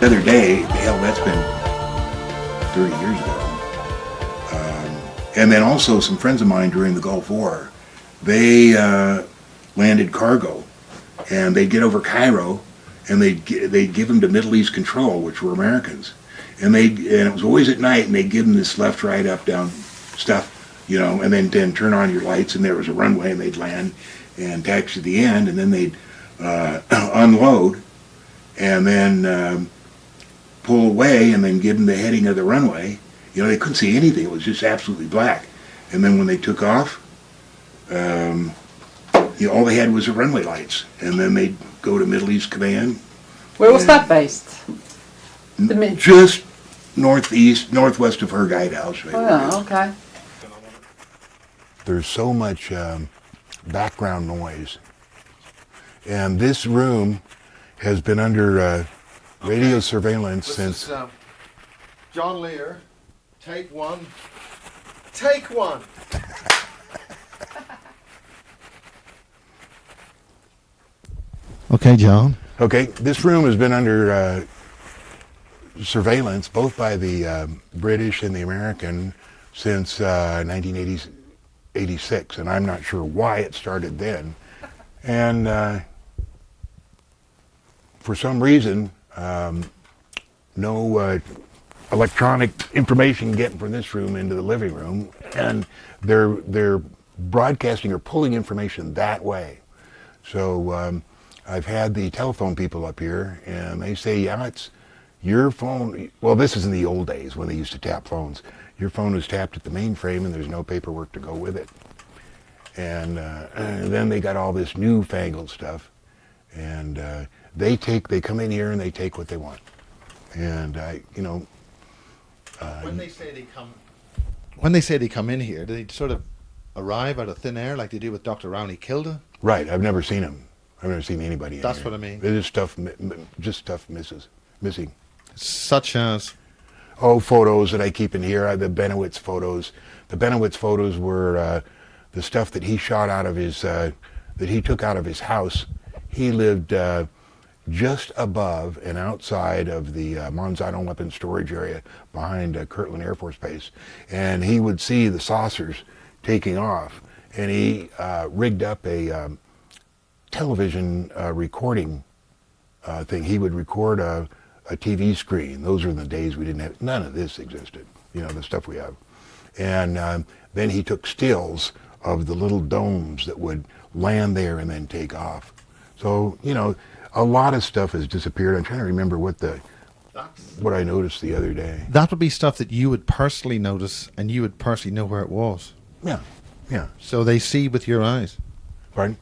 The other day, hell, that's been 30 years ago. And then also some friends of mine during the Gulf War, they landed cargo, and they'd get over Cairo, and they'd give them to Middle East Control, which were Americans, and it was always at night, and they'd give them this left, right, up, down stuff, you know, and then turn on your lights, and there was a runway, and they'd land and taxi to the end, and then they'd unload, and then pull away, and then give them the heading of the runway. You know, they couldn't see anything. It was just absolutely black. And then when they took off, you know, all they had was the runway lights. And then they'd go to Middle East Command. Where was that based? Just northwest of her guidehouse. Right. Oh, yeah, okay. There's so much background noise. And this room has been under radio surveillance since... John Lear, take one. Take one! Okay, John. Okay, this room has been under surveillance both by the British and the American since 1986, and I'm not sure why it started then. And for some reason, no electronic information getting from this room into the living room, and they're broadcasting or pulling information that way. So I've had the telephone people up here, and they say, yeah, it's your phone. Well, this is in the old days when they used to tap phones. Your phone is tapped at the mainframe, and there's no paperwork to go with it. And then they got all this newfangled stuff, and they come in here and they take what they want. And you know. When they say they come in here, do they sort of arrive out of thin air like they do with Dr. Rowney Kilda? Right. I've never seen him. I've never seen anybody. That's what I mean. There's just stuff missing. Such as? Oh, photos that I keep in here. The Benowitz photos. The Benowitz photos were the stuff that he shot out of his, that he took out of his house. He lived just above and outside of the Monsanto weapons storage area behind Kirtland Air Force Base. And he would see the saucers taking off, and he rigged up a television recording thing. He would record a TV screen. Those are the days we didn't have, none of this existed, you know, the stuff we have. And then he took stills of the little domes that would land there and then take off. So, you know, a lot of stuff has disappeared. I'm trying to remember what I noticed the other day. That would be stuff that you would personally notice, and you would personally know where it was. Yeah, yeah. So they see with your eyes. Pardon?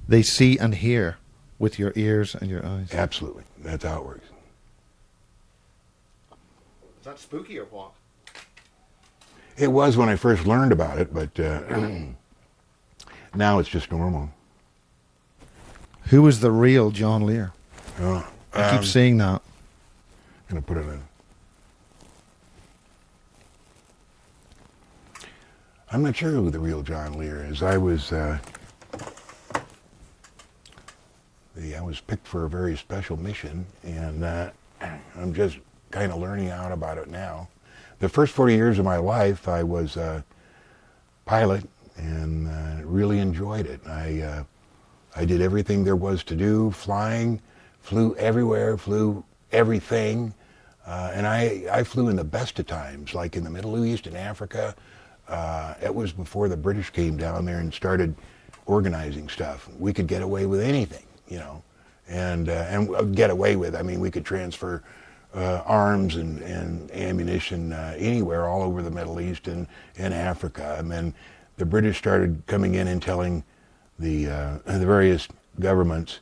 They see and hear with your ears and your eyes. Absolutely. That's how it works. Is that spooky or what? It was when I first learned about it, but now it's just normal. Who is the real John Lear? Oh, I keep seeing that. I'm going to put it in. I'm not sure who the real John Lear is. I was picked for a very special mission, and I'm just kind of learning out about it now. The first 40 years of my life, I was a pilot and really enjoyed it. I did everything there was to do, flying, flew everywhere, flew everything, and I flew in the best of times, like in the Middle East and Africa. It was before the British came down there and started organizing stuff. We could get away with anything, you know, and get away with, I mean, we could transfer arms and ammunition anywhere, all over the Middle East and Africa. And then the British started coming in and telling the various governments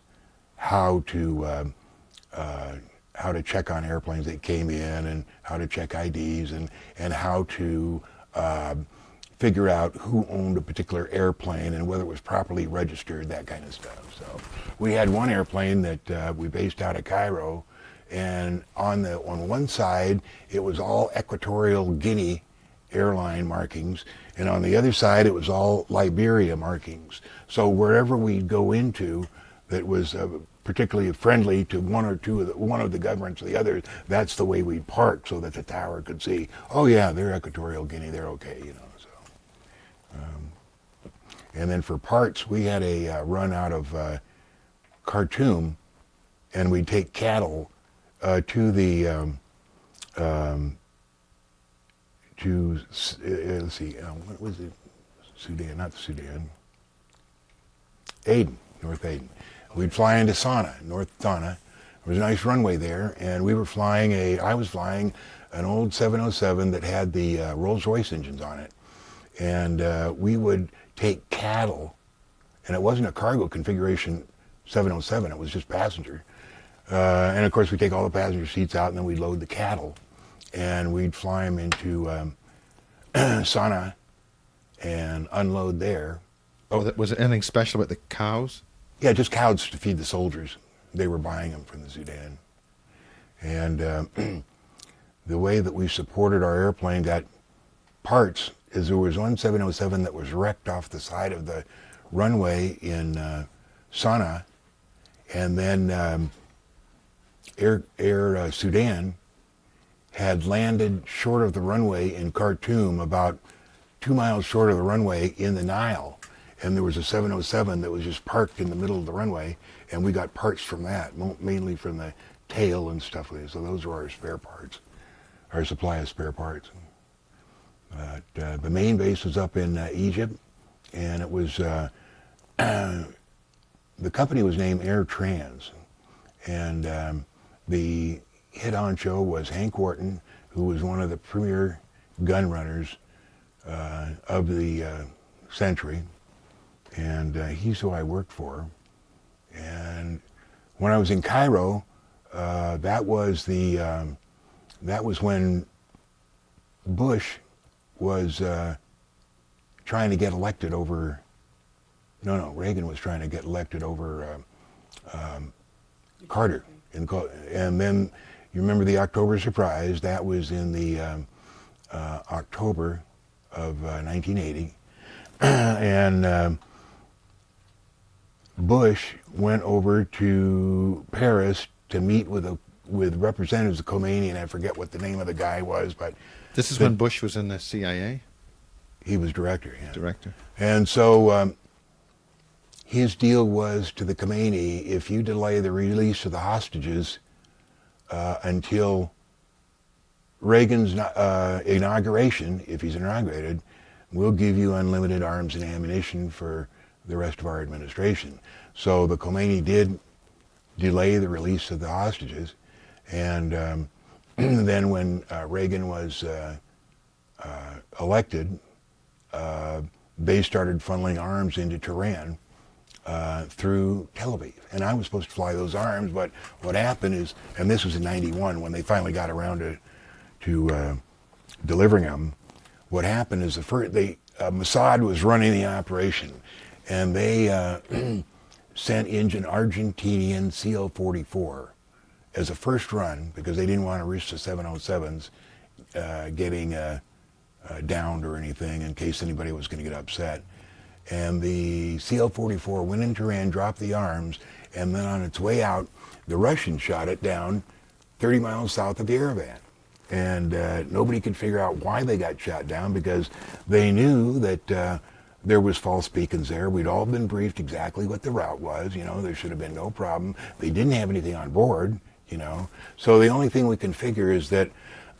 how to check on airplanes that came in, and how to check IDs, and how to figure out who owned a particular airplane and whether it was properly registered, that kind of stuff. So we had one airplane that we based out of Cairo, and on one side it was all Equatorial Guinea airline markings, and on the other side it was all Liberia markings. So wherever we'd go into that was particularly friendly to one of the governments or the others, that's the way we'd park so that the tower could see, oh yeah, they're Equatorial Guinea, they're okay, you know. So, and then for parts, we had a run out of Khartoum, and we'd take cattle to the let's see, what was it? Sudan, not the Sudan. Aden, North Aden. We'd fly into Sana, North Sana. There was a nice runway there, and I was flying an old 707 that had the Rolls-Royce engines on it. And we would take cattle, and it wasn't a cargo configuration 707, it was just passenger. And of course, we'd take all the passenger seats out, and then we'd load the cattle, and we'd fly them into Sana and unload there. Oh, was it anything special about the cows? Yeah, just cows to feed the soldiers. They were buying them from the Sudan. And the way that we supported our airplane got parts is there was one 707 that was wrecked off the side of the runway in Sana'a, and then Air Sudan had landed short of the runway in Khartoum, about 2 miles short of the runway in the Nile. And there was a 707 that was just parked in the middle of the runway, and we got parts from that, mainly from the tail and stuff like that. So those were our spare parts, our supply of spare parts. But the main base was up in Egypt, and it was, the company was named Air Trans, and the head honcho was Hank Wharton, who was one of the premier gun runners of the century. And he's who I worked for. And when I was in Cairo, that was when Bush was trying to get elected over. No, Reagan was trying to get elected over Carter. And then you remember the October surprise? That was in the October of 1980, and Bush went over to Paris to meet with representatives of Khomeini, and I forget what the name of the guy was, but this is when Bush was in the CIA. He was director. Yeah. Director. And so his deal was to the Khomeini: if you delay the release of the hostages until Reagan's inauguration, if he's inaugurated, we'll give you unlimited arms and ammunition for the rest of our administration. So the Khomeini did delay the release of the hostages, and then when Reagan was elected, they started funneling arms into Tehran through Tel Aviv. And I was supposed to fly those arms, but what happened is, and this was in '91 when they finally got around to delivering them, what happened is Mossad was running the operation, and they sent in an Argentinian CO-44 as a first run because they didn't want to risk the 707s getting downed or anything in case anybody was going to get upset. And the CO-44 went into Tehran, dropped the arms, and then on its way out, the Russians shot it down 30 miles south of Yerevan. And nobody could figure out why they got shot down because they knew that there was false beacons there. We'd all been briefed exactly what the route was. You know, there should have been no problem. They didn't have anything on board, you know. So the only thing we can figure is that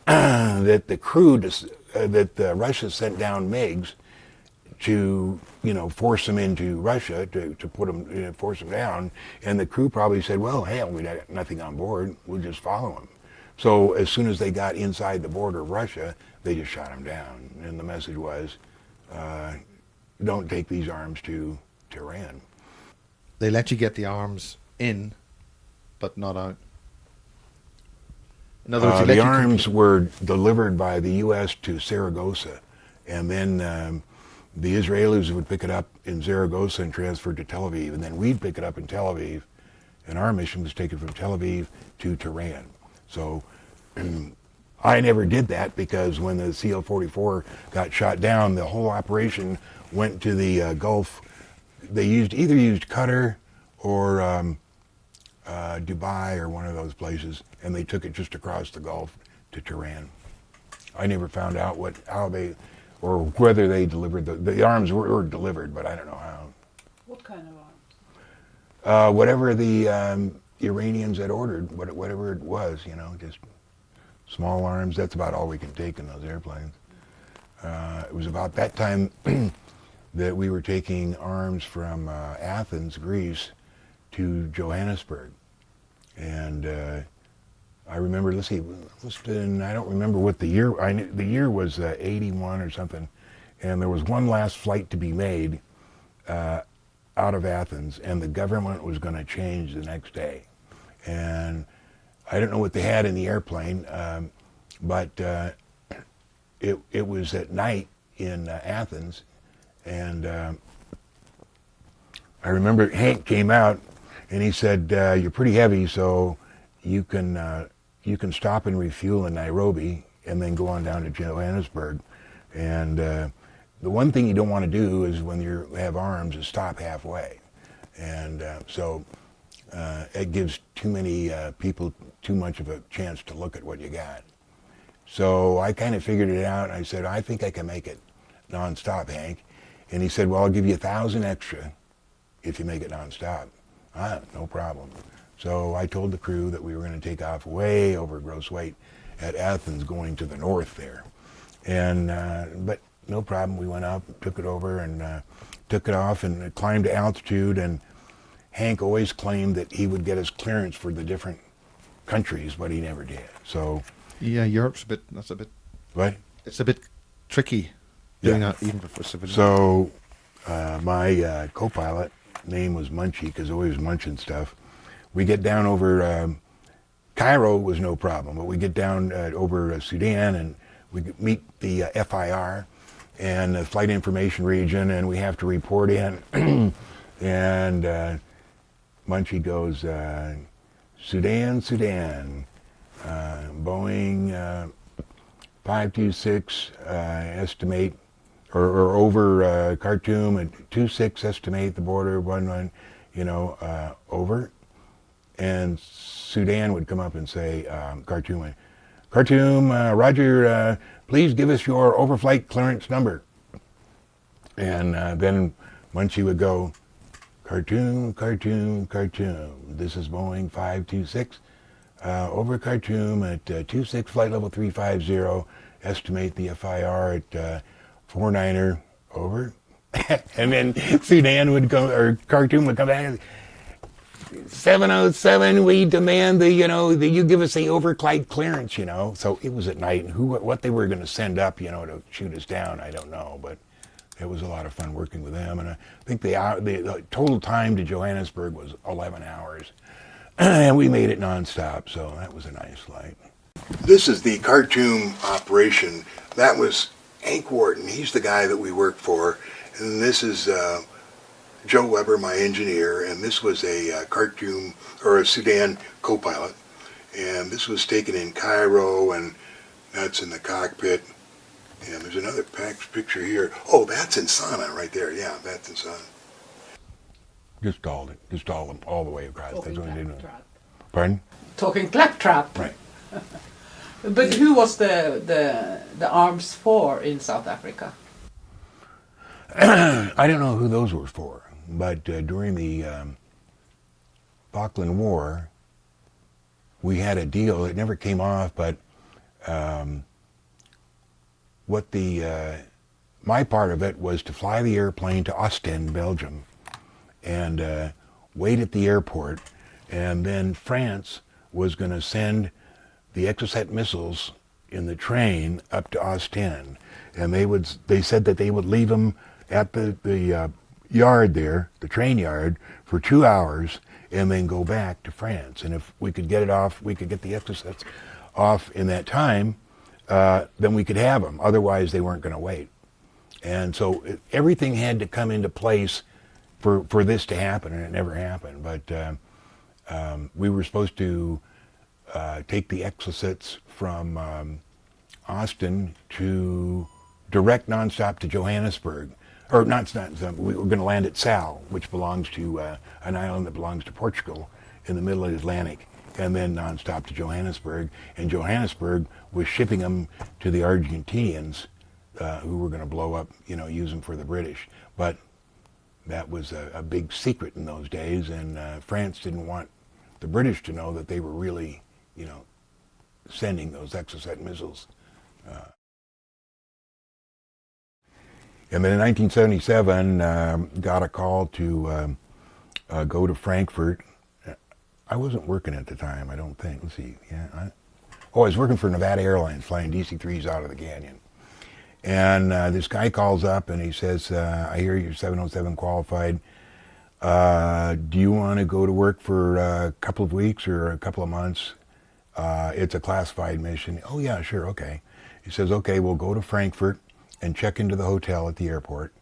that the crew, that Russia sent down MiGs to, you know, force them into Russia, to put them, you know, force them down. And the crew probably said, well, hell, we got nothing on board. We'll just follow them. So as soon as they got inside the border of Russia, they just shot them down. And the message was, don't take these arms to Tehran. They let you get the arms in, but not out. In other words, the arms were delivered by the U.S. to Saragossa, and then the Israelis would pick it up in Zaragoza and transfer it to Tel Aviv, and then we'd pick it up in Tel Aviv, and our mission was taken from Tel Aviv to Tehran. So I never did that because when the CO-44 got shot down, the whole operation went to the Gulf. They either used Qatar or Dubai or one of those places, and they took it just across the Gulf to Tehran. I never found out how they, or whether they delivered the arms were delivered, but I don't know how. What kind of arms? Whatever the Iranians had ordered, whatever it was, just small arms. That's about all we could take in those airplanes. It was about that time that we were taking arms from Athens, Greece, to Johannesburg. And I remember, let's see, I don't remember what the year, the year was 81 or something, and there was one last flight to be made out of Athens, and the government was going to change the next day. And I don't know what they had in the airplane, but it was at night in Athens, and I remember Hank came out and he said, "You're pretty heavy, so you can stop and refuel in Nairobi and then go on down to Johannesburg." And the one thing you don't want to do is when you have arms is stop halfway, and so it gives too many people too much of a chance to look at what you got. So I kind of figured it out. I said, "I think I can make it nonstop, Hank." And he said, "Well, I'll give you 1,000 extra if you make it nonstop." No problem. So I told the crew that we were going to take off way over gross weight at Athens, going to the north there. And but no problem. We went up, took it over, and took it off and climbed to altitude. And Hank always claimed that he would get us clearance for the different countries, but he never did. So yeah, Europe's that's a bit. What? It's a bit tricky doing that even for civilians. So my co-pilot name was Munchie because always munching stuff. We get down over Cairo was no problem, but we get down over Sudan and we meet the FIR and the Flight Information Region, and we have to report in. And Munchie goes, Sudan, Boeing 526 estimate, or over Khartoum at 26 estimate the border 11, over. And Sudan would come up and say, Khartoum, Roger, please give us your overflight clearance number. And then Munchie would go, Khartoum, this is Boeing 526, over Khartoum at 26 flight level 350, estimate the FIR at 49er, over. And then Sudan would come, or Khartoum would come back, 707, we demand that you give us the overflight clearance, So it was at night, and what they were going to send up, to shoot us down, I don't know, but it was a lot of fun working with them. And I think the total time to Johannesburg was 11 hours, and we made it nonstop, so that was a nice flight. This is the Khartoum operation. That was Hank Wharton. He's the guy that we worked for, and this is Joe Weber, my engineer, and this was a Khartoum, or a Sudan co-pilot, and this was taken in Cairo, and that's in the cockpit. And there's another picture here. Oh, that's in Sana right there. Yeah, that's in Sana. Just all the way across. Talking That's what we did. claptrap. Pardon? Talking claptrap. Right. But who was the arms for in South Africa? I don't know who those were for, but during the Falkland War, we had a deal. It never came off, but my part of it was to fly the airplane to Ostend, Belgium, and wait at the airport, and then France was going to send the Exocet missiles in the train up to Ostend, and they said that they would leave them at the yard there, the train yard, for 2 hours, and then go back to France. And if we could get it off, we could get the Exocets off in that time, then we could have them. Otherwise, they weren't going to wait. And so everything had to come into place for this to happen, and it never happened. But we were supposed to take the Exocets from Austin to direct nonstop to Johannesburg. We were going to land at Sal, which belongs to an island that belongs to Portugal. in the middle of the Atlantic, and then nonstop to Johannesburg. And Johannesburg was shipping them to the Argentinians, who were going to blow up, use them for the British. But that was a big secret in those days, and France didn't want the British to know that they were really, sending those Exocet missiles. And then in 1977, got a call to go to Frankfurt. I wasn't working at the time, I don't think. Let's see. Yeah. I was working for Nevada Airlines, flying DC-3s out of the canyon. And this guy calls up and he says, I hear you're 707 qualified. Do you want to go to work for a couple of weeks or a couple of months? It's a classified mission. Oh, yeah, sure, okay. He says, okay, we'll go to Frankfurt and check into the hotel at the airport,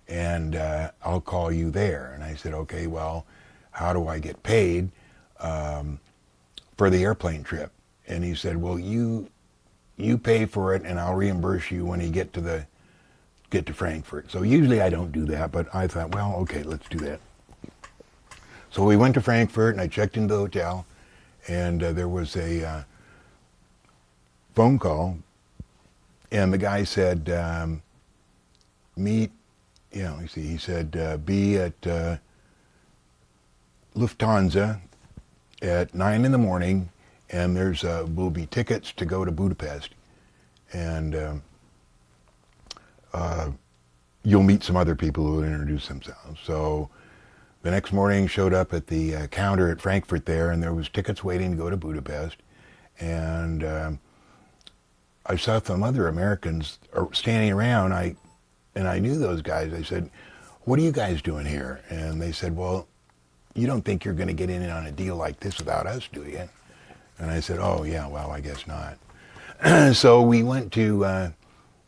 and I'll call you there. And I said, okay, well, how do I get paid for the airplane trip? And he said, well, you pay for it, and I'll reimburse you when you get to Frankfurt. So usually I don't do that, but I thought, well, okay, let's do that. So we went to Frankfurt, and I checked into the hotel, and there was a phone call. And the guy said, meet, he said, be at Lufthansa at 9 in the morning, and there's will be tickets to go to Budapest, and you'll meet some other people who will introduce themselves. So the next morning, showed up at the counter at Frankfurt there, and there was tickets waiting to go to Budapest, and I saw some other Americans standing around, and I knew those guys. I said, what are you guys doing here? And they said, well, you don't think you're going to get in on a deal like this without us, do you? And I said, oh, yeah, well, I guess not. So we went to,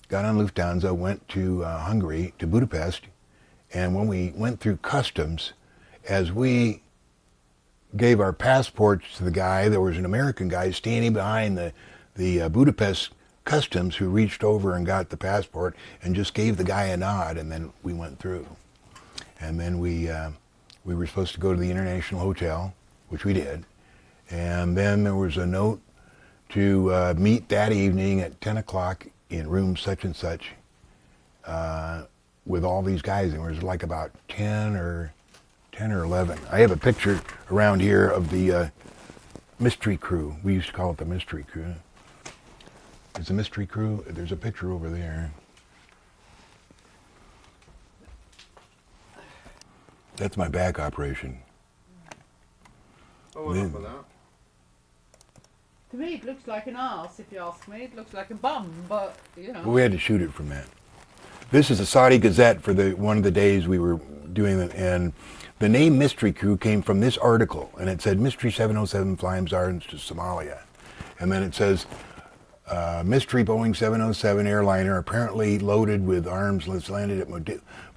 got on Lufthansa, went to Hungary, to Budapest, and when we went through customs, as we gave our passports to the guy, there was an American guy standing behind the Budapest customs who reached over and got the passport and just gave the guy a nod, and then we went through. And then we were supposed to go to the International Hotel, which we did, and then there was a note to meet that evening at 10 o'clock in room such and such with all these guys. And there was like about 10 or 11. I have a picture around here of the mystery crew. We used to call it the mystery crew. It's a mystery crew. There's a picture over there. That's my back operation. Oh, enough of that. To me, it looks like an arse, if you ask me. It looks like a bum, but, Well, we had to shoot it from that. This is the Saudi Gazette for one of the days we were doing it, and the name Mystery Crew came from this article, and it said, Mystery 707 flying arms to Somalia. And then it says, Mystery Boeing 707 airliner apparently loaded with arms landed at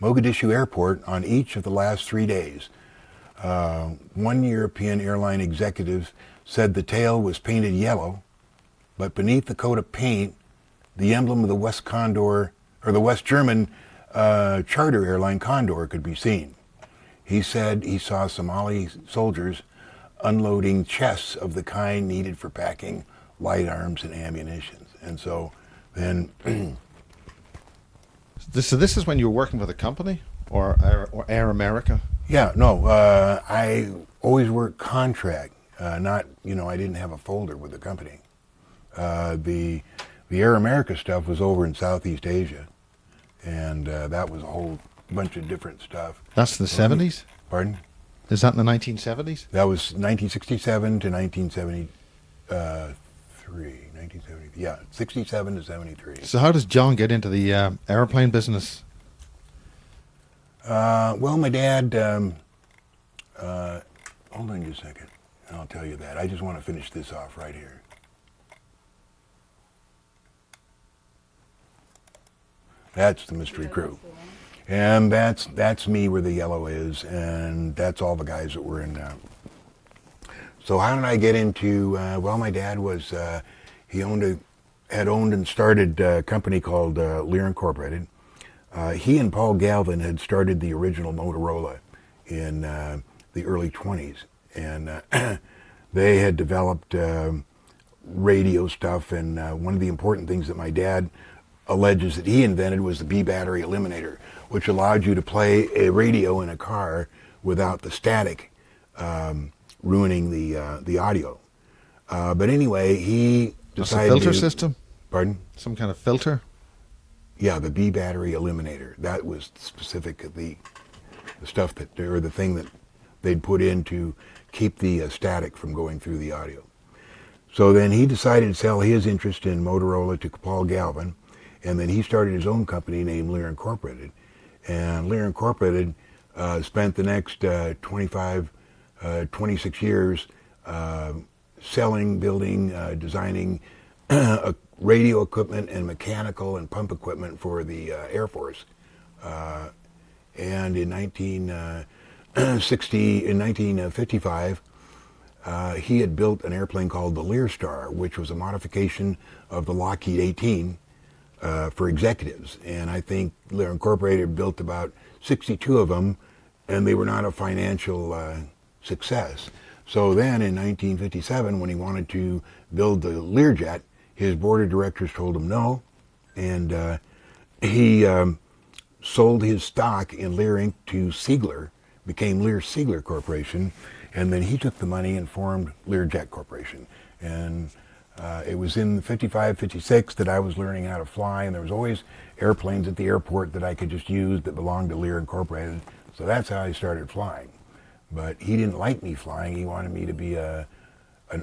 Mogadishu Airport on each of the last 3 days. One European airline executive said the tail was painted yellow, but beneath the coat of paint, the emblem of the West Condor, or the West German charter airline Condor could be seen. He said he saw Somali soldiers unloading chests of the kind needed for packing light arms and ammunition. And so then So this is when you were working for the company or Air America? Yeah, no, I always worked contract, not, I didn't have a folder with the company. The Air America stuff was over in Southeast Asia, and that was a whole bunch of different stuff. That's the 70s? Pardon? Is that in the 1970s? That was 1967 to 1973. 1970, yeah, 67 to 73. So how does John get into the airplane business? Well, my dad, hold on just a second, and I'll tell you that. I just want to finish this off right here. That's the mystery crew. And that's me where the yellow is, and that's all the guys that were in now. So how did I get into, well, my dad was, he had owned and started a company called Lear Incorporated. He and Paul Galvin had started the original Motorola in the early 20s. and they had developed radio stuff, and one of the important things that my dad alleges that he invented was the B battery eliminator, which allowed you to play a radio in a car without the static ruining the audio. But anyway, he decided That's a filter system? Pardon? Some kind of filter? Yeah, the B battery eliminator. That was specific of the stuff that, or the thing that they'd put in to keep the static from going through the audio. So then he decided to sell his interest in Motorola to Paul Galvin, and then he started his own company named Lear Incorporated. And Lear Incorporated spent the next 26 years selling, building, designing radio equipment and mechanical and pump equipment for the Air Force. And in 1955, he had built an airplane called the Lear Star, which was a modification of the Lockheed 18 for executives. And I think Lear Incorporated built about 62 of them, and they were not a financial success. So then in 1957, when he wanted to build the Learjet, his board of directors told him no, and he sold his stock in Lear Inc. to Siegler, became Lear Siegler Corporation, and then he took the money and formed Learjet Corporation. And it was in 55, 56 that I was learning how to fly, and there was always airplanes at the airport that I could just use that belonged to Lear Incorporated. So that's how I started flying. But he didn't like me flying. He wanted me to be an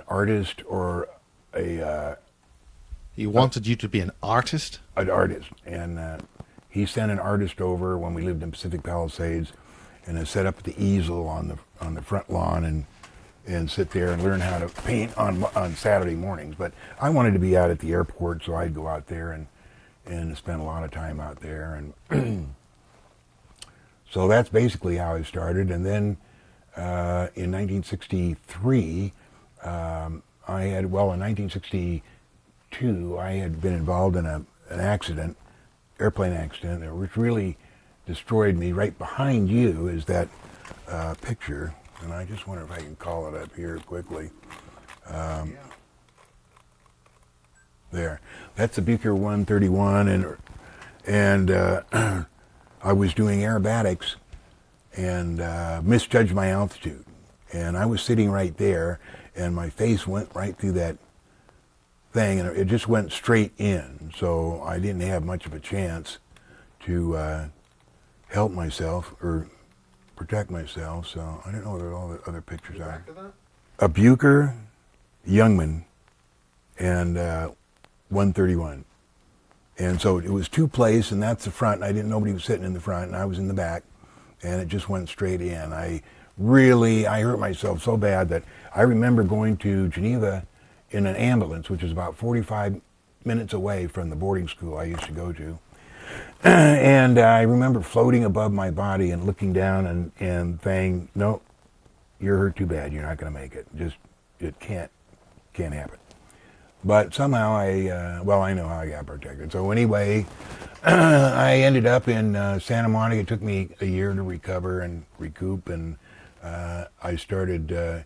artist or He wanted you to be an artist? An artist. And he sent an artist over when we lived in Pacific Palisades, and set up the easel on the front lawn and sit there and learn how to paint on Saturday mornings. But I wanted to be out at the airport, so I'd go out there and spend a lot of time out there. And so that's basically how I started. And then in 1963, in 1962, I had been involved in an accident, airplane accident, which really destroyed me. Right behind you is that picture, and I just wonder if I can call it up here quickly. There, that's the Bucher 131, and I was doing aerobatics and misjudged my altitude, and I was sitting right there, and my face went right through that thing, and it just went straight in, so I didn't have much of a chance to help myself or protect myself. So I don't know what all the other pictures are. A Bucher, Youngman, and 131. And so it was two place, and that's the front. And nobody was sitting in the front, and I was in the back, and it just went straight in. I hurt myself so bad that I remember going to Geneva in an ambulance, which is about 45 minutes away from the boarding school I used to go to. And I remember floating above my body and looking down and saying, no, you're hurt too bad. You're not going to make it. It can't happen. But somehow I know how I got protected. So anyway, I ended up in Santa Monica. It took me a year to recover and recoup, and I started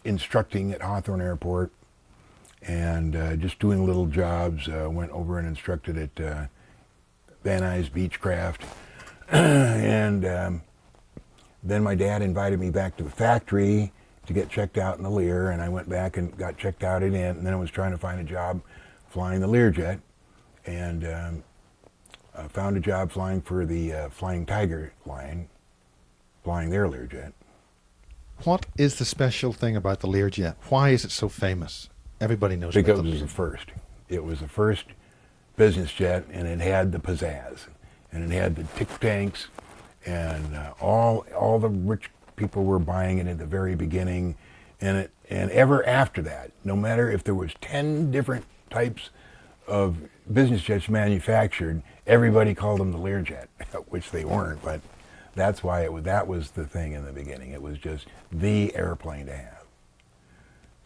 instructing at Hawthorne Airport, and just doing little jobs. Went over and instructed at Van Nuys Beechcraft, and then my dad invited me back to the factory to get checked out in the Lear, and I went back and got checked out in it, and then I was trying to find a job flying the Learjet, and I found a job flying for the Flying Tiger line, flying their Learjet. What is the special thing about the Learjet? Why is it so famous? Everybody knows because about it was the first. It was the first business jet, and it had the pizzazz, and it had the tick tanks, and all the rich people were buying it at the very beginning, and ever after that, no matter if there was 10 different types of business jets manufactured, everybody called them the Learjet, which they weren't, but that's why that was the thing in the beginning. It was just the airplane to have.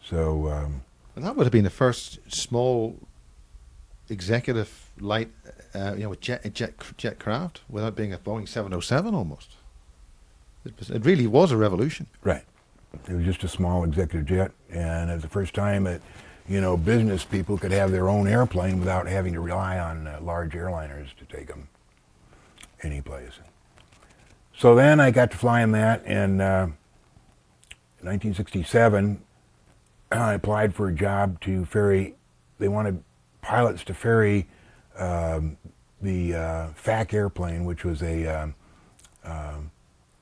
So. And that would have been the first small executive light, with jet craft, without being a Boeing 707 almost. It really was a revolution. Right. It was just a small executive jet, and it was the first time that, business people could have their own airplane without having to rely on large airliners to take them any place. So then I got to fly in that, and 1967, I applied for a job to ferry. They wanted pilots to ferry the FAC airplane, which was a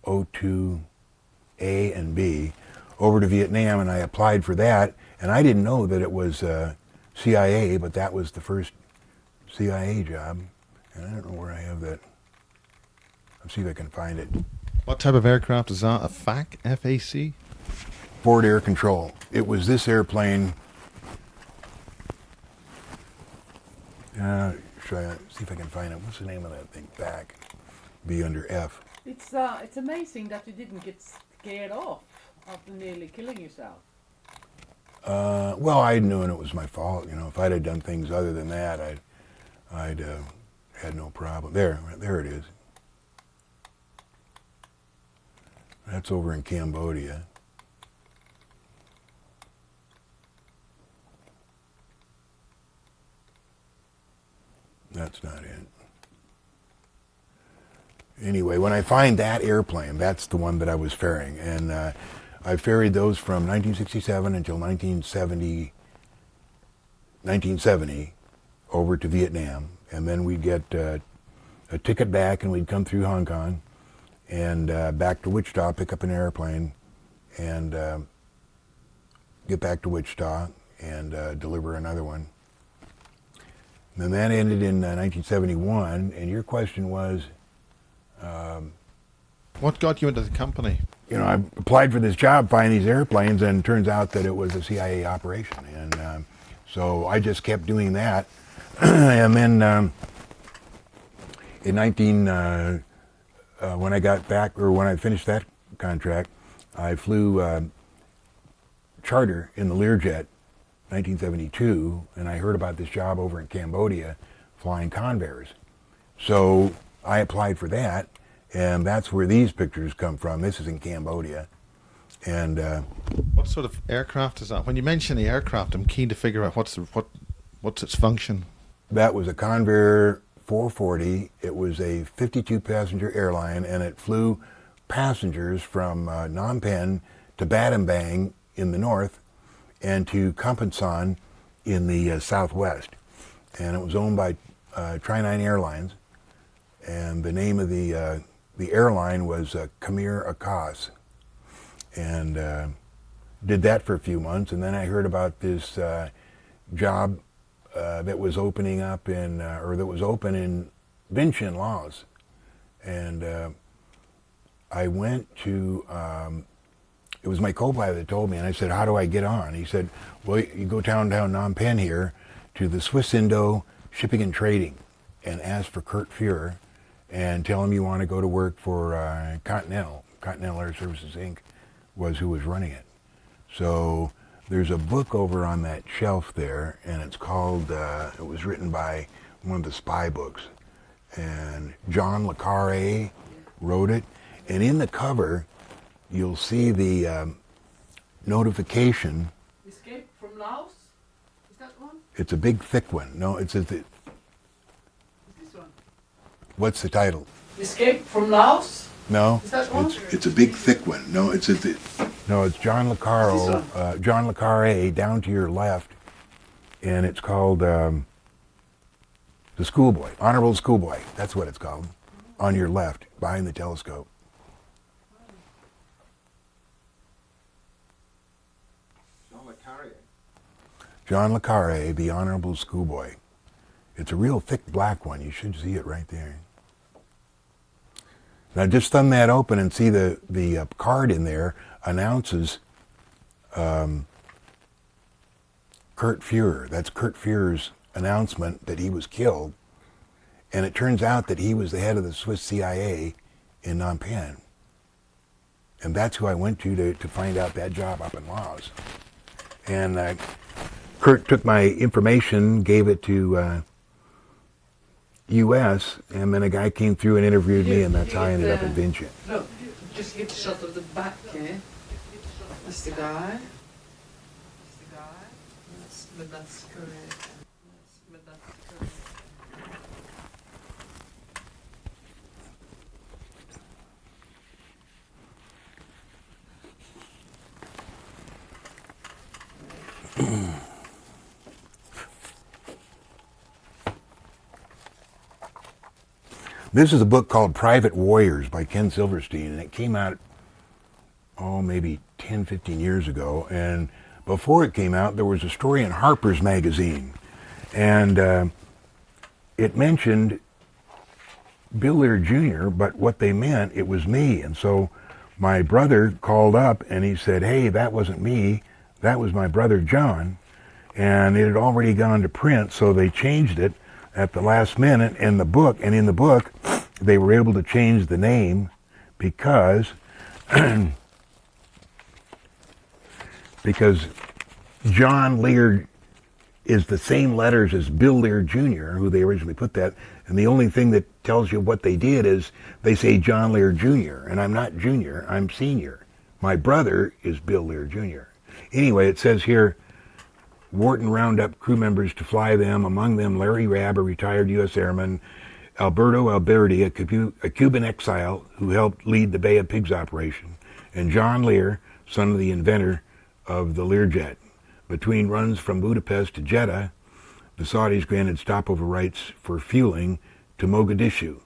O2A and B, over to Vietnam, and I applied for that. And I didn't know that it was CIA, but that was the first CIA job. And I don't know where I have that. Let's see if I can find it. What type of aircraft is that? A FAC? F-A-C? Forward Air Control. It was this airplane. Should I see if I can find it? What's the name of that thing? FAC. Be under F. It's amazing that you didn't get scared off after nearly killing yourself. Well, I knew it was my fault. If I'd have done things other than that, I'd had no problem. There it is. That's over in Cambodia. That's not it. Anyway, when I find that airplane, that's the one that I was ferrying. And I ferried those from 1967 until 1970 over to Vietnam. And then we'd get a ticket back, and we'd come through Hong Kong and back to Wichita, pick up an airplane, and get back to Wichita and deliver another one. And then that ended in 1971, and your question was... what got you into the company? I applied for this job, flying these airplanes, and it turns out that it was a CIA operation. And so I just kept doing that. And then when I got back, or when I finished that contract, I flew charter in the Lear jet, 1972, and I heard about this job over in Cambodia, flying Convairs. So I applied for that, and that's where these pictures come from. This is in Cambodia. And what sort of aircraft is that? When you mention the aircraft, I'm keen to figure out what's its function. That was a Convair 440. It was a 52-passenger airline, and it flew passengers from Phnom Penh to Battambang in the north and to Kamphasan in the southwest. And it was owned by Tri-9 Airlines, and the name of the airline was Khmer Akas. And did that for a few months, and then I heard about this job that was opening up in, or that was open in Vientiane, Laos. And I went to, it was my co-pilot that told me, and I said, how do I get on? He said, well, you go downtown Phnom Penh here to the Swiss Indo Shipping and Trading and ask for Kurt Fuhrer and tell him you want to go to work for Continental Air Services, Inc. was who was running it. So there's a book over on that shelf there, and it's called, it was written by one of the spy books, and John Le Carre wrote it. And in the cover, you'll see the notification. Escape from Laos? Is that one? It's a big, thick one. No, it's a... Is this one? What's the title? Escape from Laos? No, Is that one? it's a big, thick one. No, it's John Le Carre, John Le Carre, down to your left, and it's called the Schoolboy, Honorable Schoolboy. That's what it's called, on your left, behind the telescope. John Le Carre, the Honorable Schoolboy. It's a real thick black one. You should see it right there. Now just thumb that open and see the card in there announces Kurt Fuhrer. That's Kurt Fuhrer's announcement that he was killed. And it turns out that he was the head of the Swiss CIA in Phnom Penh. And that's who I went to find out that job up in Laos. And Kurt took my information, gave it to U.S., and then a guy came through and interviewed me, and that's how I ended up in Vientiane. Look, just get a shot of the back here. That's the guy. But that's correct. This is a book called Private Warriors by Ken Silverstein, and it came out, maybe 10, 15 years ago. And before it came out, there was a story in Harper's Magazine, and it mentioned Bill Lear Jr., but what they meant, it was me. And so my brother called up, and he said, hey, that wasn't me, that was my brother John. And it had already gone to print, so they changed it at the last minute in the book. And in the book, they were able to change the name because because John Lear is the same letters as Bill Lear Jr., who they originally put that. And the only thing that tells you what they did is they say John Lear Jr., and I'm not junior, I'm senior. My brother is Bill Lear Jr. Anyway, it says here, Wharton round up crew members to fly them, among them Larry Rabb, a retired U.S. airman, Alberto Alberti, a Cuban exile who helped lead the Bay of Pigs operation, and John Lear, son of the inventor of the Learjet. Between runs from Budapest to Jeddah, the Saudis granted stopover rights for fueling to Mogadishu.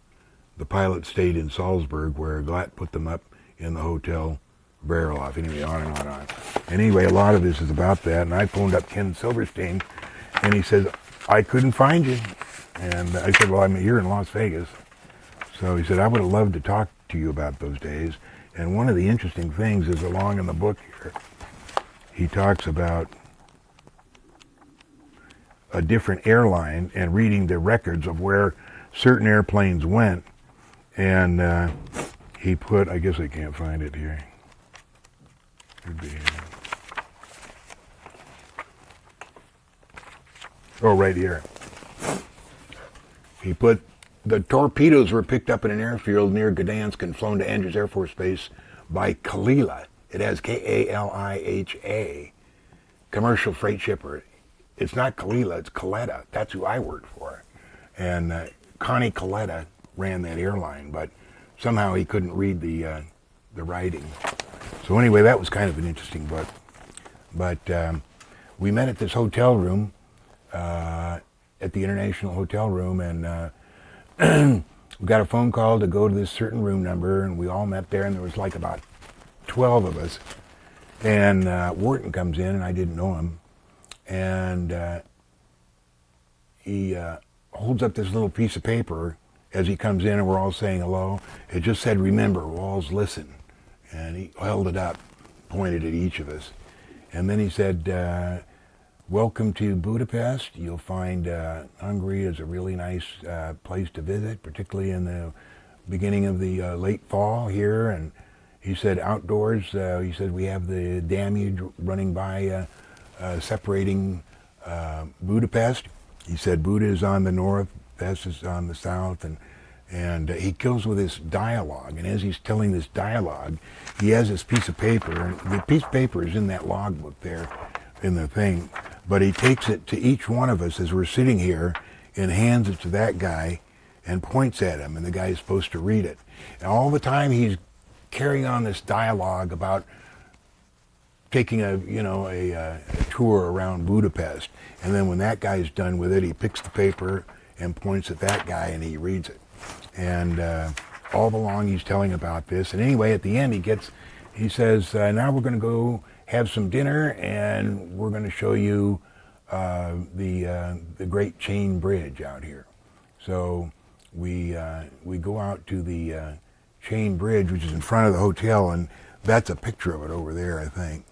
The pilot stayed in Salzburg, where Glatt put them up in the hotel barrel off. Anyway, on and on and on. And anyway, a lot of this is about that. And I phoned up Ken Silverstein, and he says, I couldn't find you. And I said, well, I'm here in Las Vegas. So he said, I would have loved to talk to you about those days. And one of the interesting things is along in the book here, he talks about a different airline and reading the records of where certain airplanes went. And he put, I guess I can't find it here. Could be here. Oh, right here. He put, the torpedoes were picked up in an airfield near Gdansk and flown to Andrews Air Force Base by Kalila. It has K-A-L-I-H-A. Commercial freight shipper. It's not Kalila, it's Kaleta. That's who I worked for. And Connie Kaleta ran that airline, but somehow he couldn't read the writing. So anyway, that was kind of an interesting book. But we met at this hotel room, at the International Hotel Room, and we got a phone call to go to this certain room number, and we all met there, and there was like about 12 of us. And Wharton comes in, and I didn't know him, and he holds up this little piece of paper as he comes in, and we're all saying hello. It just said, remember, walls listen. And he held it up, pointed at each of us. And then he said, welcome to Budapest. You'll find Hungary is a really nice place to visit, particularly in the beginning of the late fall here. And he said outdoors, he said we have the Danube running by, separating Budapest. He said Buda is on the north, Pest is on the south, and he goes with this dialogue. And as he's telling this dialogue, he has this piece of paper, and the piece of paper is in that logbook there in the thing, but he takes it to each one of us as we're sitting here and hands it to that guy and points at him, and the guy is supposed to read it. And all the time he's carrying on this dialogue about taking a tour around Budapest. And then when that guy's done with it, he picks the paper and points at that guy and he reads it. And all along he's telling about this. And anyway, at the end he says, now we're going to go have some dinner, and we're going to show you the Great Chain Bridge out here. So we go out to the Chain Bridge, which is in front of the hotel, and that's a picture of it over there, I think.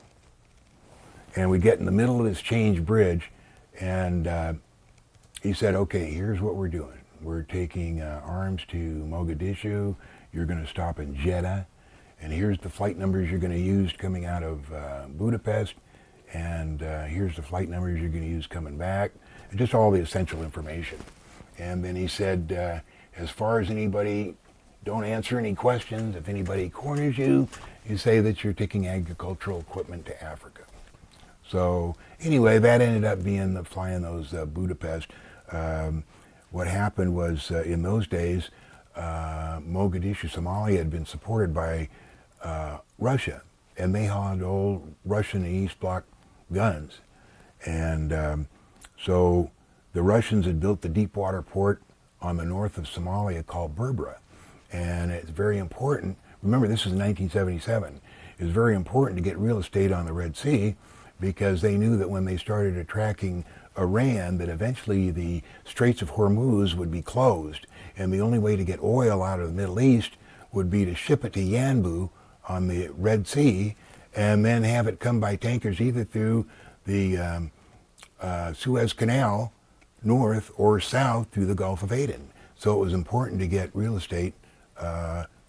And we get in the middle of this Chain Bridge, and he said, okay, here's what we're doing. We're taking arms to Mogadishu. You're going to stop in Jeddah. And here's the flight numbers you're going to use coming out of Budapest. And here's the flight numbers you're going to use coming back. And just all the essential information. And then he said, as far as anybody don't answer any questions. If anybody corners you, you say that you're taking agricultural equipment to Africa. So anyway, that ended up being flying those Budapest. What happened was in those days, Mogadishu, Somalia had been supported by Russia, and they had old Russian and East Bloc guns. And so the Russians had built the deep water port on the north of Somalia called Berbera. And it's very important, remember this is 1977, it was very important to get real estate on the Red Sea because they knew that when they started attracting Iran that eventually the Straits of Hormuz would be closed and the only way to get oil out of the Middle East would be to ship it to Yanbu on the Red Sea and then have it come by tankers either through the Suez Canal north or south through the Gulf of Aden. So it was important to get real estate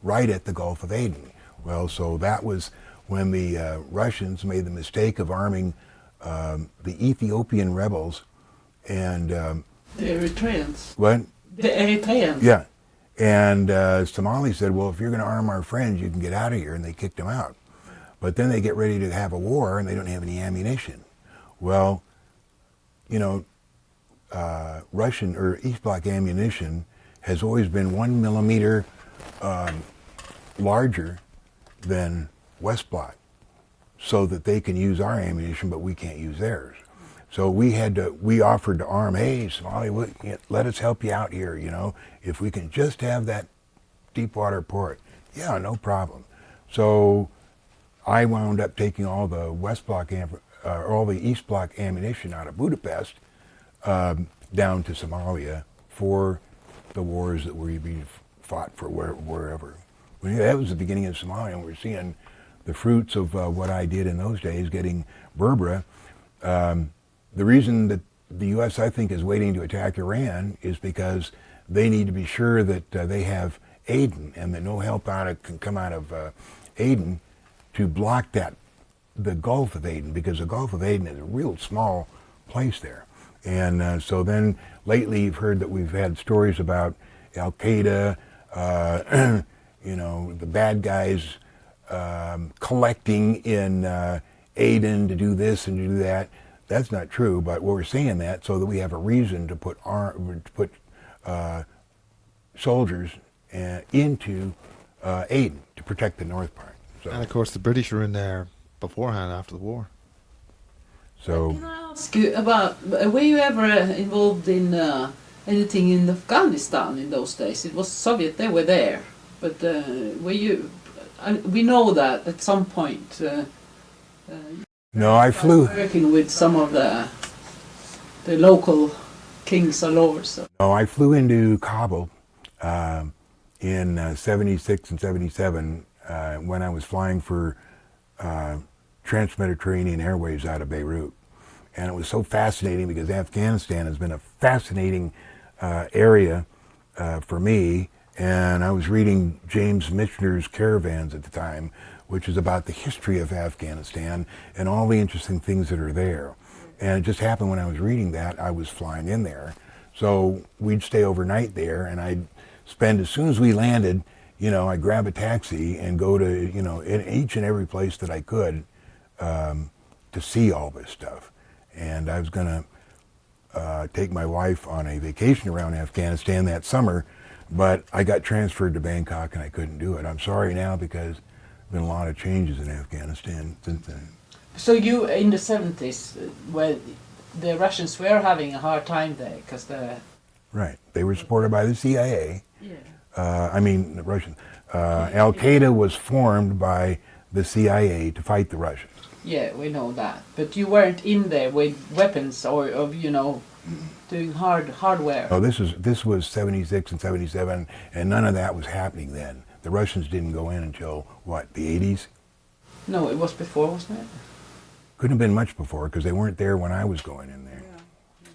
right at the Gulf of Aden. Well, so that was when the Russians made the mistake of arming the Ethiopian rebels and... the Eritreans. What? The Eritreans. Yeah. And Somali said, well, if you're going to arm our friends, you can get out of here, and they kicked them out. But then they get ready to have a war, and they don't have any ammunition. Well, you know, Russian or East Bloc ammunition has always been 1 millimeter larger than West Bloc, so that they can use our ammunition, but we can't use theirs. So we offered to arm, hey, Somalia, let us help you out here, you know, if we can just have that deep water port. Yeah, no problem. So I wound up taking all the West Bloc, all the East Bloc ammunition out of Budapest down to Somalia for the wars that were being fought for wherever. Well, that was the beginning of Somalia, and we're seeing the fruits of what I did in those days, getting Berbera. The reason that the U.S., I think, is waiting to attack Iran is because they need to be sure that they have Aden and that no help can come out of Aden to block the Gulf of Aden, because the Gulf of Aden is a real small place there. And so then lately you've heard that we've had stories about Al-Qaeda, you know, the bad guys collecting in Aden to do this and to do that. That's not true, but we're saying that so that we have a reason to put soldiers into Aden to protect the north part. So, and of course the British were in there beforehand after the war. So can I ask you about, were you ever involved in anything in Afghanistan in those days? It was Soviet, they were there, but were you, we know that at some point no, I flew. Working with some of the local kings or lords. So. No, I flew into Kabul in 76 and 77 when I was flying for Trans-Mediterranean Airways out of Beirut. And it was so fascinating because Afghanistan has been a fascinating area for me. And I was reading James Michener's Caravans at the time, which is about the history of Afghanistan and all the interesting things that are there. And it just happened when I was reading that, I was flying in there. So we'd stay overnight there, and I'd spend, as soon as we landed, you know, I'd grab a taxi and go to, you know, in each and every place that I could to see all this stuff. And I was going to take my wife on a vacation around Afghanistan that summer, but I got transferred to Bangkok and I couldn't do it. I'm sorry now because been a lot of changes in Afghanistan since then. So you, in the 70s, where the Russians were having a hard time there, because the... Right. They were supported by the CIA. Yeah. I mean, the Russians. Al-Qaeda was formed by the CIA to fight the Russians. Yeah, we know that. But you weren't in there with weapons or you know, doing hardware. Oh, this was 76 and 77, and none of that was happening then. The Russians didn't go in until, what, the 80s? No, it was before, wasn't it? Couldn't have been much before, because they weren't there when I was going in there. Yeah.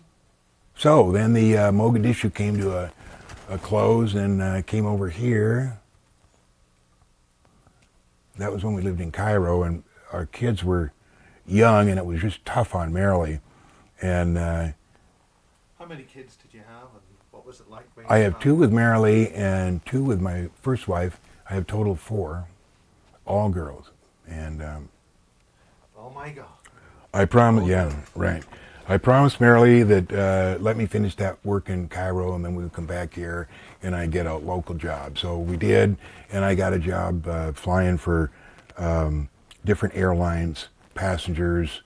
So then the Mogadishu came to a close and came over here. That was when we lived in Cairo, and our kids were young, and it was just tough on Marilee. And how many kids did you have, and what was it like? I have 2 with Marilee and 2 with my first wife. I have a total of 4, all girls. And oh my God. I promised, yeah, right. I promised Marilee that let me finish that work in Cairo, and then we would come back here and I'd get a local job. So we did, and I got a job flying for different airlines, passengers,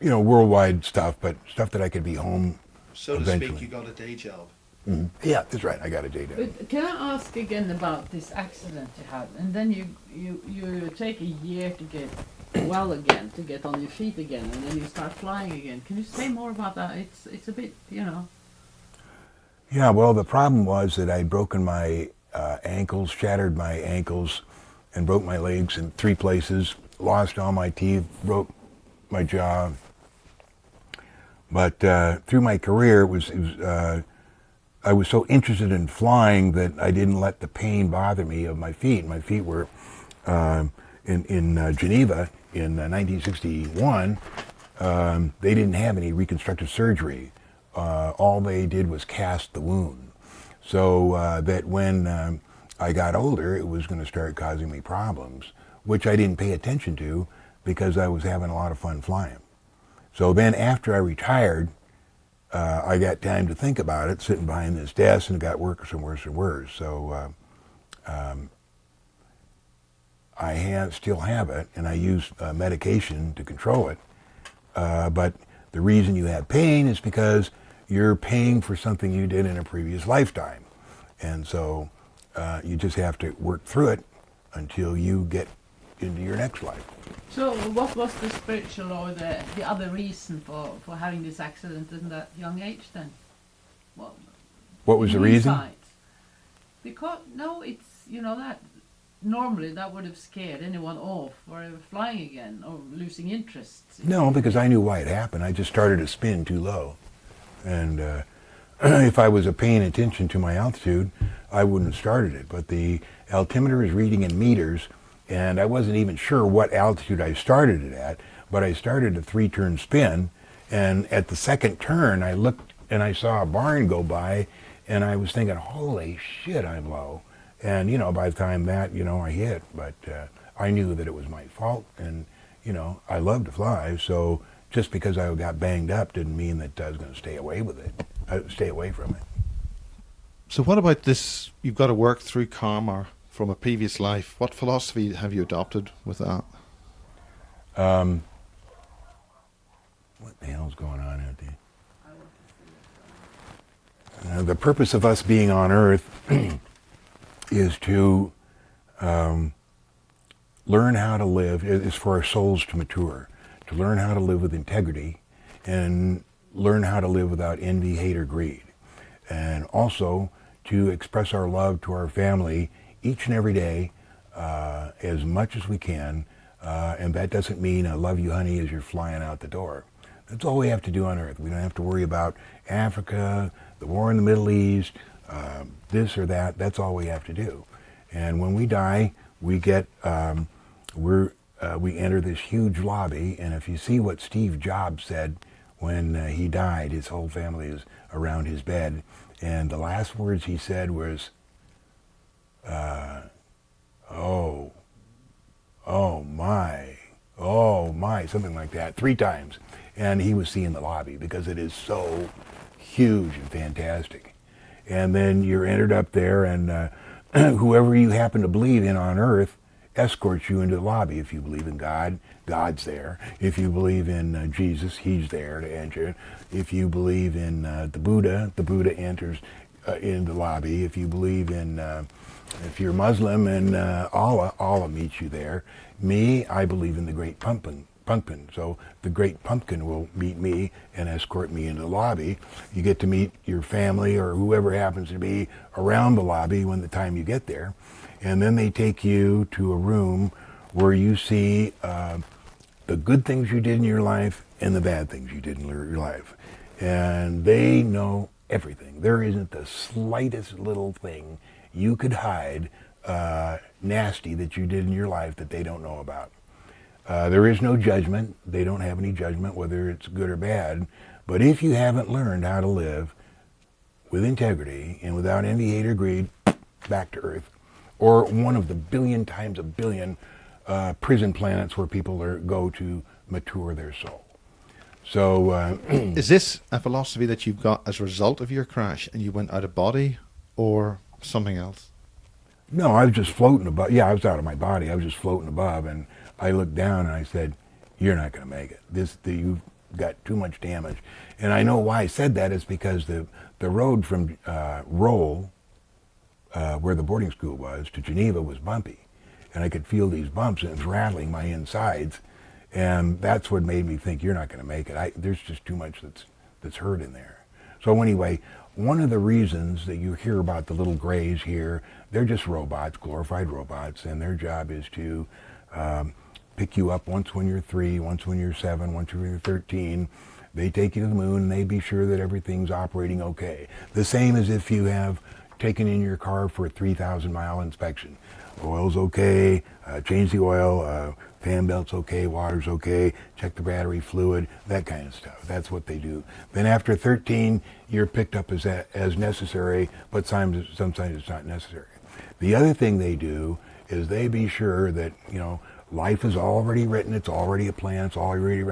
worldwide stuff, but stuff that I could be home So to eventually. speak, you got a day job. Mm-hmm. Yeah, that's right. I got a day job. But can I ask again about this accident you had, and then you take a year to get well again, to get on your feet again, and then you start flying again. Can you say more about that? It's a bit, Yeah, well, the problem was that I'd broken my ankles, shattered my ankles, and broke my legs in 3 places, lost all my teeth, broke my jaw. But through my career, I was so interested in flying that I didn't let the pain bother me of my feet. My feet were in Geneva in 1961. They didn't have any reconstructive surgery. All they did was cast the wound. So that when I got older, it was going to start causing me problems, which I didn't pay attention to because I was having a lot of fun flying. So then after I retired, I got time to think about it, sitting behind this desk, and it got worse and worse and worse. So I still have it, and I use medication to control it. But the reason you have pain is because you're paying for something you did in a previous lifetime. And so you just have to work through it until you get into your next life. So what was the spiritual or the other reason for having this accident in that young age then? What was the reason? Insight. Because, no, it's, that normally that would have scared anyone off or flying again or losing interest. No, because I knew why it happened. I just started to spin too low. And if I was paying attention to my altitude, I wouldn't have started it. But the altimeter is reading in meters, and I wasn't even sure what altitude I started it at, but I started a 3-turn spin, and at the second turn I looked and I saw a barn go by, and I was thinking, holy shit, I'm low. And by the time that I hit, but I knew that it was my fault, and I love to fly, so just because I got banged up didn't mean that I was going to stay away from it. So what about this? You've got to work through karma from a previous life. What philosophy have you adopted with that? What the hell's going on out there? The purpose of us being on Earth is to learn how to live, is for our souls to mature, to learn how to live with integrity and learn how to live without envy, hate, or greed. And also to express our love to our family each and every day as much as we can. And that doesn't mean I love you, honey, as you're flying out the door. That's all we have to do on Earth. We don't have to worry about Africa, the war in the Middle East, this or that. That's all we have to do. And when we die, we get we enter this huge lobby. And if you see what Steve Jobs said when he died, his whole family is around his bed, and the last words he said was, oh my, something like that, 3 times. And he was seeing the lobby because it is so huge and fantastic. And then you're entered up there, and whoever you happen to believe in on Earth escorts you into the lobby. If you believe in God, God's there. If you believe in Jesus, he's there to enter. If you believe in the Buddha enters in the lobby. If you believe in, if you're Muslim, and Allah meets you there. Me, I believe in the Great Pumpkin. So the Great Pumpkin will meet me and escort me into the lobby. You get to meet your family or whoever happens to be around the lobby when the time you get there. And then they take you to a room where you see the good things you did in your life and the bad things you did in your life. And they know everything. There isn't the slightest little thing you could hide nasty that you did in your life that they don't know about. There is no judgment. They don't have any judgment whether it's good or bad, But if you haven't learned how to live with integrity and without envy, hate, or greed, back to earth, or one of the billion times a billion prison planets where people go to mature their soul. So is this a philosophy that you've got as a result of your crash and you went out of body, or something else? no, I was just floating above. Yeah, I was out of my body. I was just floating above, and I looked down and I said, "You're not going to make it. You've got too much damage." And I know why I said that is because the road from Roll, where the boarding school was, to Geneva was bumpy, and I could feel these bumps and it was rattling my insides, and that's what made me think you're not going to make it. There's just too much that's hurt in there. So anyway, one of the reasons that you hear about the little grays here, they're just robots, glorified robots, and their job is to pick you up once when you're 3, once when you're 7, once when you're 13. They take you to the moon and they be sure that everything's operating okay. The same as if you have taken in your car for a 3,000 mile inspection. Oil's okay, change the oil, fan belt's okay, water's okay, check the battery fluid, that kind of stuff. That's what they do. Then after 13, you're picked up as necessary, but sometimes it's not necessary. The other thing they do is they be sure that, life is already written, it's already a plan, it's already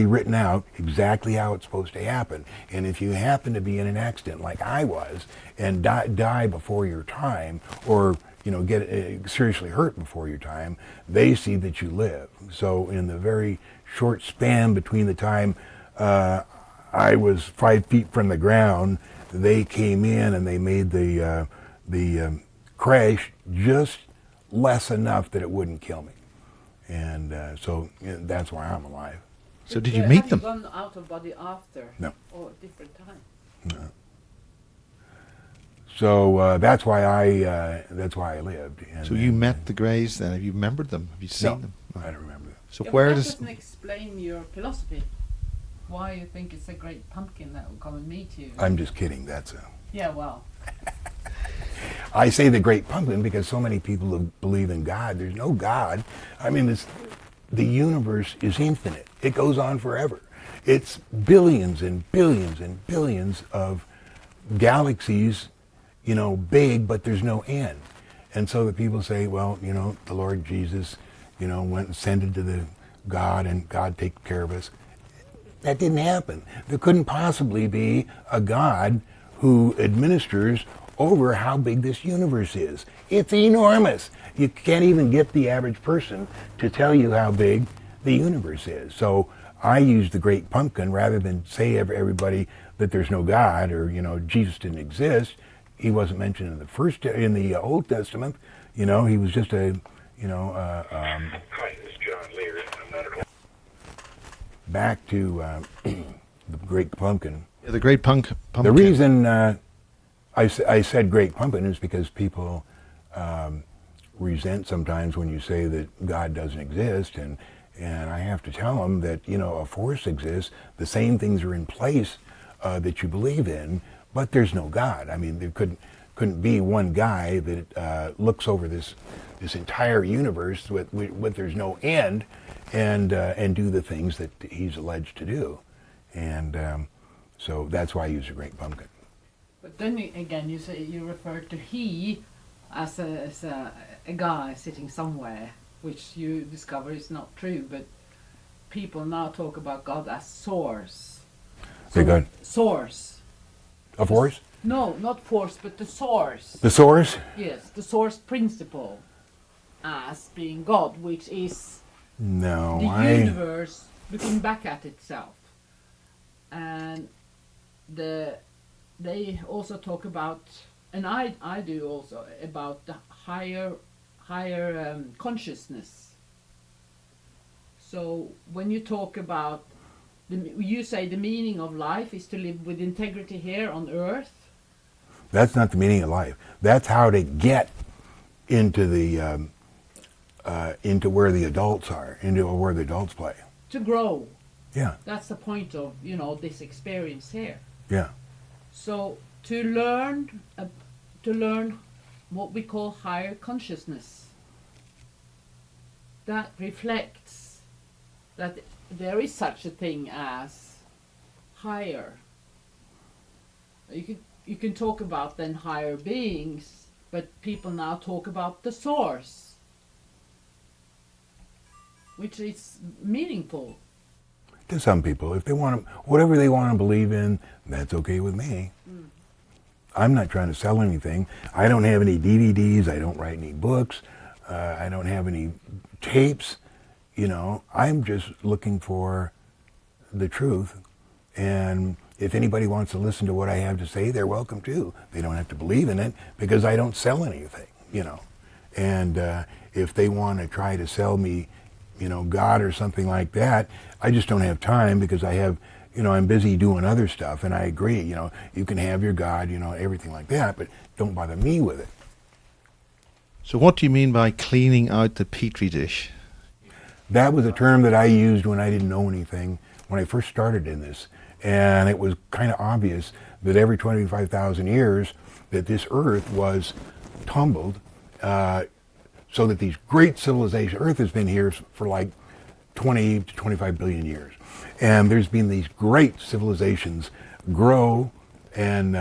written out exactly how it's supposed to happen. And if you happen to be in an accident like I was and die before your time, or get seriously hurt before your time, they see that you live. So in the very short span between the time I was 5 feet from the ground, they came in and they made the crash just less enough that it wouldn't kill me. And so that's why I'm alive. So did you meet them? Have you gone out of body after? No. Or different time? No. So that's why I lived. And So you met the Greys then? Have you remembered them? Have you seen them? I don't remember them. So Yeah, where but that does... doesn't explain your philosophy. Why you think it's a great pumpkin that will come and meet you? I'm just kidding. That's Yeah, well. I say the great pumpkin because so many people who believe in God. There's no God. I mean, the universe is infinite. It goes on forever. It's billions and billions and billions of galaxies, big, but there's no end. And so the people say, well, the Lord Jesus, went and ascended to the God, and God take care of us. That didn't happen. There couldn't possibly be a God who administers over how big this universe is. It's enormous. You can't even get the average person to tell you how big the universe is. So I use the great pumpkin rather than say everybody that there's no God or Jesus didn't exist. He wasn't mentioned in the Old Testament. He was just a Hi, this is John Lear. I'm not at all. Back to the great pumpkin. Yeah, the great pumpkin. The reason I said great pumpkin is because people resent sometimes when you say that God doesn't exist, and I have to tell them that a force exists. The same things are in place that you believe in, but there's no God. I mean, there couldn't be one guy that looks over this entire universe with there's no end, and do the things that he's alleged to do, and so that's why I use a great pumpkin. But then again, you refer to he as a guy sitting somewhere, which you discover is not true. But people now talk about God as source. Say God. Source. A force? No, not force, but the source. The source? Yes, the source principle as being God, which is No, the universe looking back at itself. And they also talk about, and I do also, about the higher consciousness. So when you talk about, you say the meaning of life is to live with integrity here on earth. That's not the meaning of life. That's how to get into the into where the adults are, into where the adults play. To grow. Yeah. That's the point of this experience here. Yeah. So to learn what we call higher consciousness, that reflects that there is such a thing as higher. You can talk about then higher beings, but people now talk about the source, which is meaningful. To some people, if they want to, whatever they want to believe in, that's okay with me. I'm not trying to sell anything. I don't have any DVDs. I don't write any books. I don't have any tapes. You know, I'm just looking for the truth. And if anybody wants to listen to what I have to say, they're welcome to. They don't have to believe in it because I don't sell anything, you know. And if they want to try to sell me, you know, God or something like that, I just don't have time because I have, you know, I'm busy doing other stuff. And I agree, you know, you can have your God, you know, everything like that, but don't bother me with it. So what do you mean by cleaning out the petri dish? That was a term that I used when I didn't know anything, when I first started in this. And it was kind of obvious that every 25,000 years that this earth was tumbled, so that these great civilizations, Earth has been here for like 20 to 25 billion years. And there's been these great civilizations grow and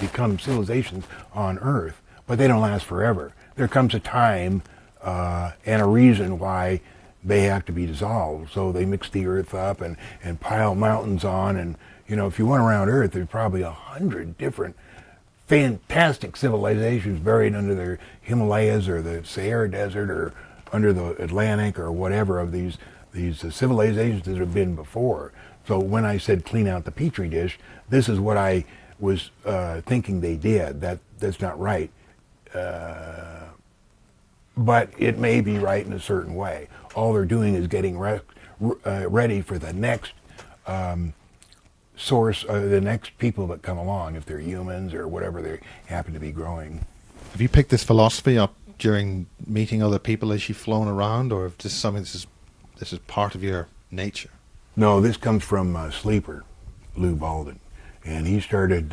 become civilizations on Earth, but they don't last forever. There comes a time and a reason why they have to be dissolved. So they mix the Earth up and pile mountains on. And, you know, if you went around Earth, there's probably 100 different fantastic civilizations buried under the Himalayas or the Sahara Desert or under the Atlantic or whatever of these civilizations that have been before. So when I said clean out the petri dish, this is what I was thinking they did. That's not right. But it may be right in a certain way. All they're doing is getting ready for the next source, the next people that come along, if they're humans or whatever they happen to be growing. Have you picked this philosophy up during meeting other people as you've flown around, or if this is something this is part of your nature? No, this comes from Sleeper, Lou Baldwin, and he started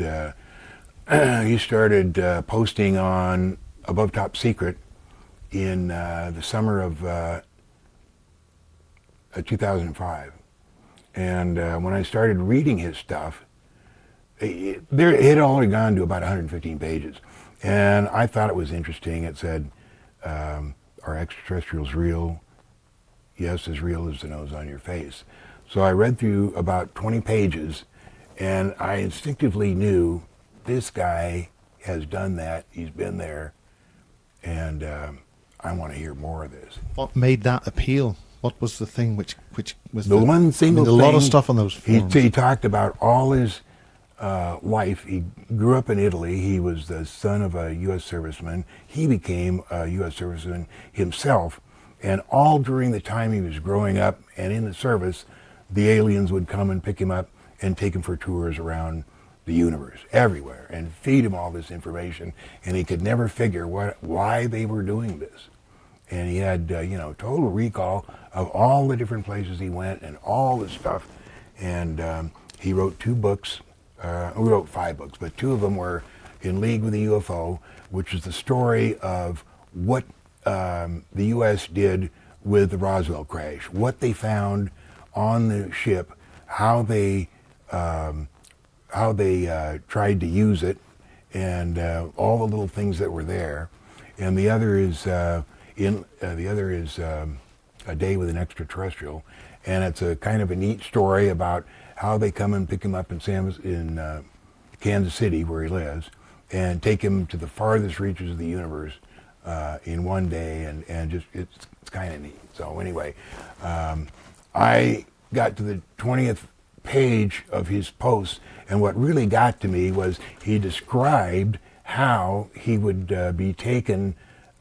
posting on Above Top Secret in the summer of 2005. And when I started reading his stuff, it had already gone to about 115 pages. And I thought it was interesting. It said, are extraterrestrials real? Yes, as real as the nose on your face. So I read through about 20 pages, and I instinctively knew this guy has done that. He's been there, and I want to hear more of this. What made that appeal? What was the thing which was the one single thing? A lot of stuff on those forums. He talked about all his life. He grew up in Italy. He was the son of a U.S. serviceman. He became a U.S. serviceman himself. And all during the time he was growing up and in the service, the aliens would come and pick him up and take him for tours around the universe, everywhere, and feed him all this information. And he could never figure why they were doing this. And he had, total recall of all the different places he went and all the stuff. And he wrote 2 books. We wrote 5 books, but 2 of them were In League with the UFO, which is the story of what the U.S. did with the Roswell crash, what they found on the ship, how they tried to use it, and all the little things that were there. And the other is A Day with an Extraterrestrial, and it's a kind of a neat story about how they come and pick him up in Kansas City, where he lives, and take him to the farthest reaches of the universe in one day, and just it's kind of neat. So anyway, I got to the 20th page of his post, and what really got to me was he described how he would be taken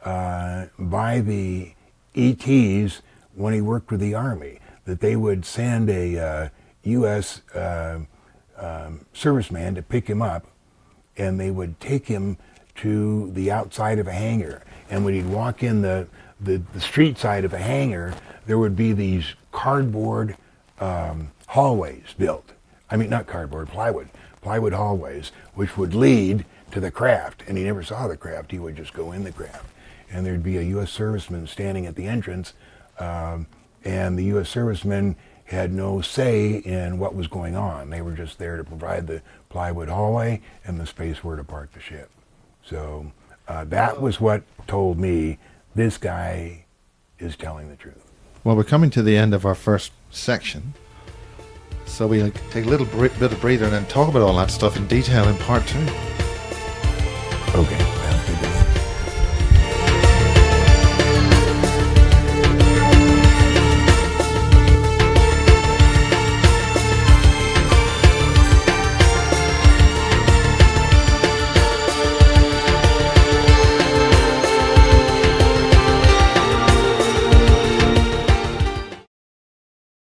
by the ETs when he worked with the Army, that they would send a U.S. Serviceman to pick him up, and they would take him to the outside of a hangar. And when he'd walk in the street side of a hangar, there would be these cardboard hallways built. I mean, not cardboard, plywood hallways, which would lead to the craft. And he never saw the craft, he would just go in the craft. And there'd be a U.S. serviceman standing at the entrance, and the U.S. serviceman had no say in what was going on. They were just there to provide the plywood hallway and the space where to park the ship. So that was what told me this guy is telling the truth. Well, we're coming to the end of our first section, so we'll take a little bit of breather and then talk about all that stuff in detail in part 2. Okay.